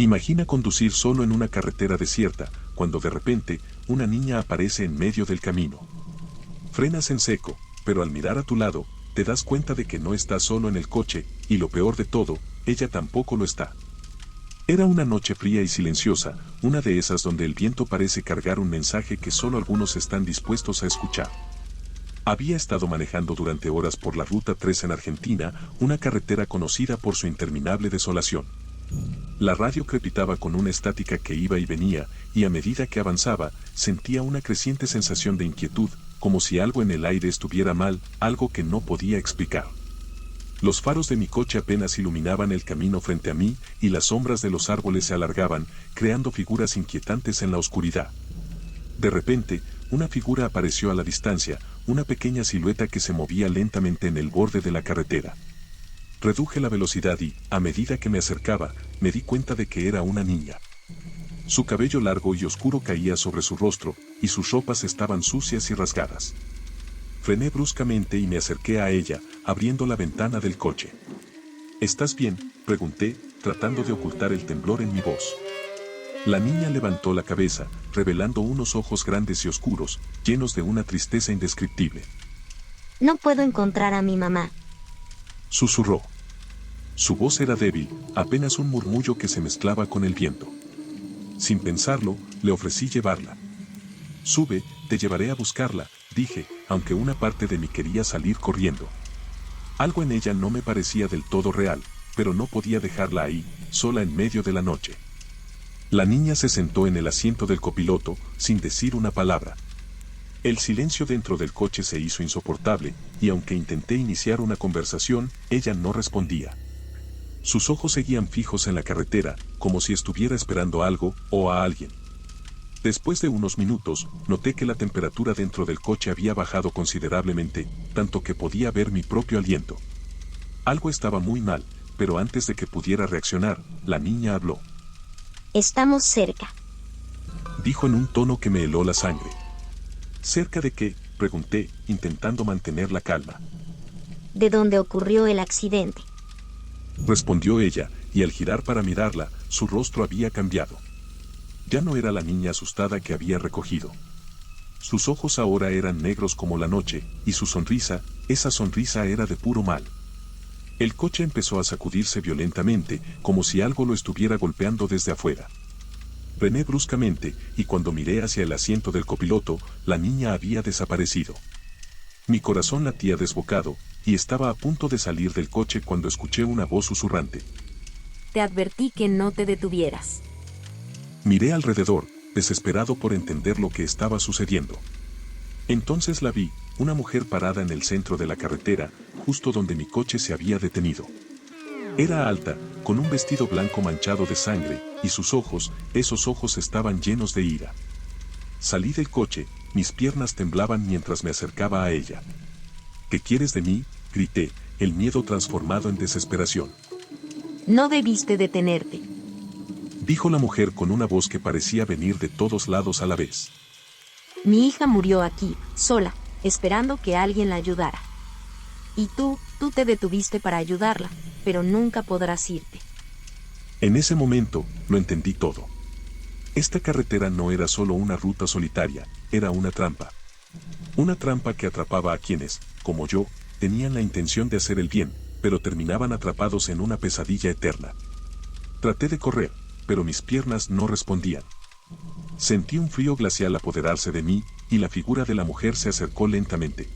Imagina conducir solo en una carretera desierta, cuando de repente, una niña aparece en medio del camino. Frenas en seco, pero al mirar a tu lado, te das cuenta de que no estás solo en el coche, y lo peor de todo, ella tampoco lo está. Era una noche fría y silenciosa, una de esas donde el viento parece cargar un mensaje que solo algunos están dispuestos a escuchar. Había estado manejando durante horas por la Ruta 3 en Argentina, una carretera conocida por su interminable desolación. La radio crepitaba con una estática que iba y venía, y a medida que avanzaba, sentía una creciente sensación de inquietud, como si algo en el aire estuviera mal, algo que no podía explicar. Los faros de mi coche apenas iluminaban el camino frente a mí, y las sombras de los árboles se alargaban, creando figuras inquietantes en la oscuridad. De repente, una figura apareció a la distancia, una pequeña silueta que se movía lentamente en el borde de la carretera. Reduje la velocidad y, a medida que me acercaba, me di cuenta de que era una niña. Su cabello largo y oscuro caía sobre su rostro, y sus ropas estaban sucias y rasgadas. Frené bruscamente y me acerqué a ella, abriendo la ventana del coche. ¿Estás bien?, pregunté, tratando de ocultar el temblor en mi voz. La niña levantó la cabeza, revelando unos ojos grandes y oscuros, llenos de una tristeza indescriptible. No puedo encontrar a mi mamá. Susurró. Su voz era débil, apenas un murmullo que se mezclaba con el viento. Sin pensarlo, le ofrecí llevarla. Sube, te llevaré a buscarla, dije, aunque una parte de mí quería salir corriendo. Algo en ella no me parecía del todo real, pero no podía dejarla ahí, sola en medio de la noche. La niña se sentó en el asiento del copiloto, sin decir una palabra. El silencio dentro del coche se hizo insoportable, y aunque intenté iniciar una conversación, ella no respondía. Sus ojos seguían fijos en la carretera, como si estuviera esperando algo o a alguien. Después de unos minutos, noté que la temperatura dentro del coche había bajado considerablemente, tanto que podía ver mi propio aliento. Algo estaba muy mal, pero antes de que pudiera reaccionar, la niña habló. Estamos cerca. Dijo en un tono que me heló la sangre. ¿Cerca de qué?, pregunté, intentando mantener la calma. De donde ocurrió el accidente. Respondió ella, y al girar para mirarla, su rostro había cambiado. Ya no era la niña asustada que había recogido. Sus ojos ahora eran negros como la noche, y su sonrisa, esa sonrisa era de puro mal. El coche empezó a sacudirse violentamente, como si algo lo estuviera golpeando desde afuera. Frené bruscamente, y cuando miré hacia el asiento del copiloto, la niña había desaparecido. Mi corazón latía desbocado, y estaba a punto de salir del coche cuando escuché una voz susurrante. Te advertí que no te detuvieras. Miré alrededor, desesperado por entender lo que estaba sucediendo. Entonces la vi, una mujer parada en el centro de la carretera, justo donde mi coche se había detenido. Era alta, con un vestido blanco manchado de sangre, y sus ojos, esos ojos estaban llenos de ira. Salí del coche, mis piernas temblaban mientras me acercaba a ella. ¿Qué quieres de mí?, grité, el miedo transformado en desesperación. No debiste detenerte. Dijo la mujer con una voz que parecía venir de todos lados a la vez. Mi hija murió aquí, sola, esperando que alguien la ayudara. Y tú te detuviste para ayudarla, pero nunca podrás irte. En ese momento, lo entendí todo. Esta carretera no era solo una ruta solitaria, era una trampa. Una trampa que atrapaba a quienes, como yo, tenían la intención de hacer el bien, pero terminaban atrapados en una pesadilla eterna. Traté de correr, pero mis piernas no respondían. Sentí un frío glacial apoderarse de mí, y la figura de la mujer se acercó lentamente.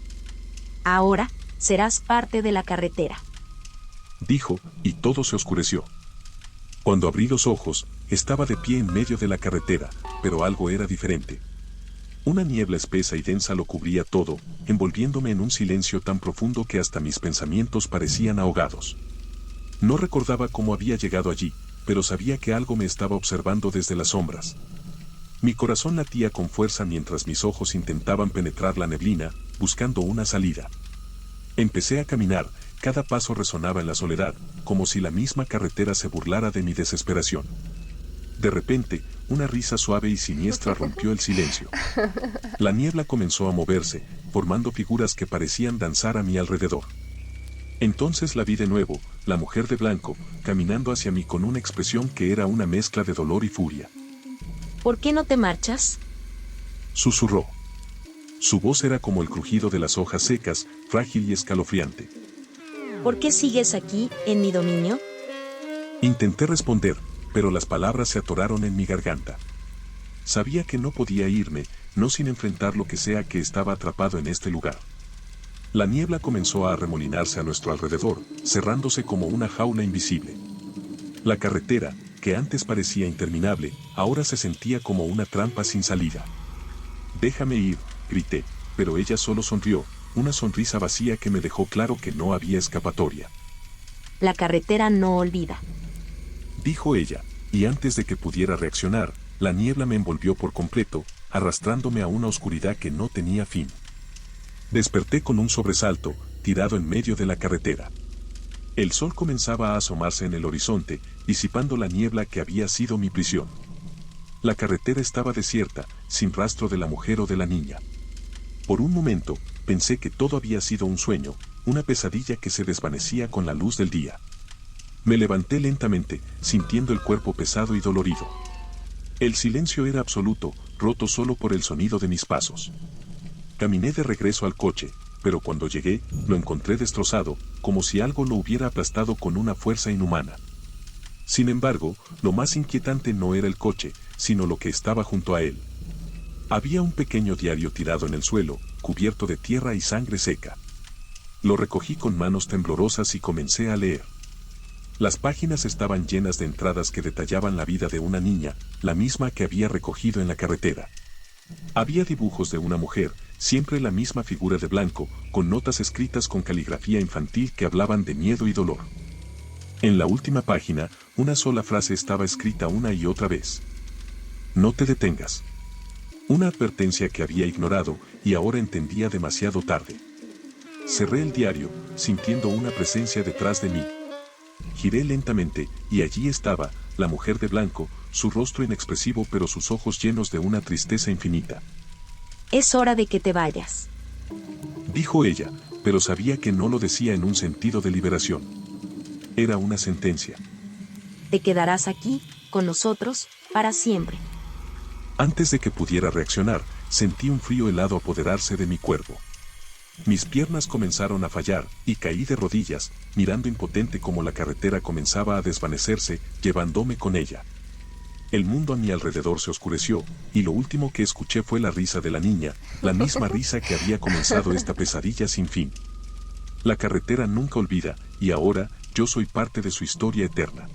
Ahora, serás parte de la carretera. Dijo, y todo se oscureció. Cuando abrí los ojos, estaba de pie en medio de la carretera, pero algo era diferente. Una niebla espesa y densa lo cubría todo, envolviéndome en un silencio tan profundo que hasta mis pensamientos parecían ahogados. No recordaba cómo había llegado allí, pero sabía que algo me estaba observando desde las sombras. Mi corazón latía con fuerza mientras mis ojos intentaban penetrar la neblina, buscando una salida. Empecé a caminar, cada paso resonaba en la soledad, como si la misma carretera se burlara de mi desesperación. De repente, una risa suave y siniestra rompió el silencio. La niebla comenzó a moverse, formando figuras que parecían danzar a mi alrededor. Entonces la vi de nuevo, la mujer de blanco, caminando hacia mí con una expresión que era una mezcla de dolor y furia. ¿Por qué no te marchas? Susurró. Su voz era como el crujido de las hojas secas, frágil y escalofriante. ¿Por qué sigues aquí, en mi dominio? Intenté responder, pero las palabras se atoraron en mi garganta. Sabía que no podía irme, no sin enfrentar lo que sea que estaba atrapado en este lugar. La niebla comenzó a arremolinarse a nuestro alrededor, cerrándose como una jaula invisible. La carretera, que antes parecía interminable, ahora se sentía como una trampa sin salida. «Déjame ir», grité, pero ella solo sonrió, una sonrisa vacía que me dejó claro que no había escapatoria. La carretera no olvida, dijo ella, y antes de que pudiera reaccionar, la niebla me envolvió por completo, arrastrándome a una oscuridad que no tenía fin. Desperté con un sobresalto, tirado en medio de la carretera. El sol comenzaba a asomarse en el horizonte, disipando la niebla que había sido mi prisión. La carretera estaba desierta, sin rastro de la mujer o de la niña. Por un momento, pensé que todo había sido un sueño, una pesadilla que se desvanecía con la luz del día. Me levanté lentamente, sintiendo el cuerpo pesado y dolorido. El silencio era absoluto, roto solo por el sonido de mis pasos. Caminé de regreso al coche, pero cuando llegué, lo encontré destrozado, como si algo lo hubiera aplastado con una fuerza inhumana. Sin embargo, lo más inquietante no era el coche, sino lo que estaba junto a él. Había un pequeño diario tirado en el suelo, cubierto de tierra y sangre seca. Lo recogí con manos temblorosas y comencé a leer. Las páginas estaban llenas de entradas que detallaban la vida de una niña, la misma que había recogido en la carretera. Había dibujos de una mujer, siempre la misma figura de blanco, con notas escritas con caligrafía infantil que hablaban de miedo y dolor. En la última página, una sola frase estaba escrita una y otra vez. «No te detengas». Una advertencia que había ignorado y ahora entendía demasiado tarde. Cerré el diario, sintiendo una presencia detrás de mí. Giré lentamente, y allí estaba, la mujer de blanco, su rostro inexpresivo pero sus ojos llenos de una tristeza infinita. Es hora de que te vayas, dijo ella, pero sabía que no lo decía en un sentido de liberación. Era una sentencia. Te quedarás aquí, con nosotros, para siempre. Antes de que pudiera reaccionar, sentí un frío helado apoderarse de mi cuerpo. Mis piernas comenzaron a fallar, y caí de rodillas, mirando impotente como la carretera comenzaba a desvanecerse, llevándome con ella. El mundo a mi alrededor se oscureció, y lo último que escuché fue la risa de la niña, la misma risa que había comenzado esta pesadilla sin fin. La carretera nunca olvida, y ahora, yo soy parte de su historia eterna.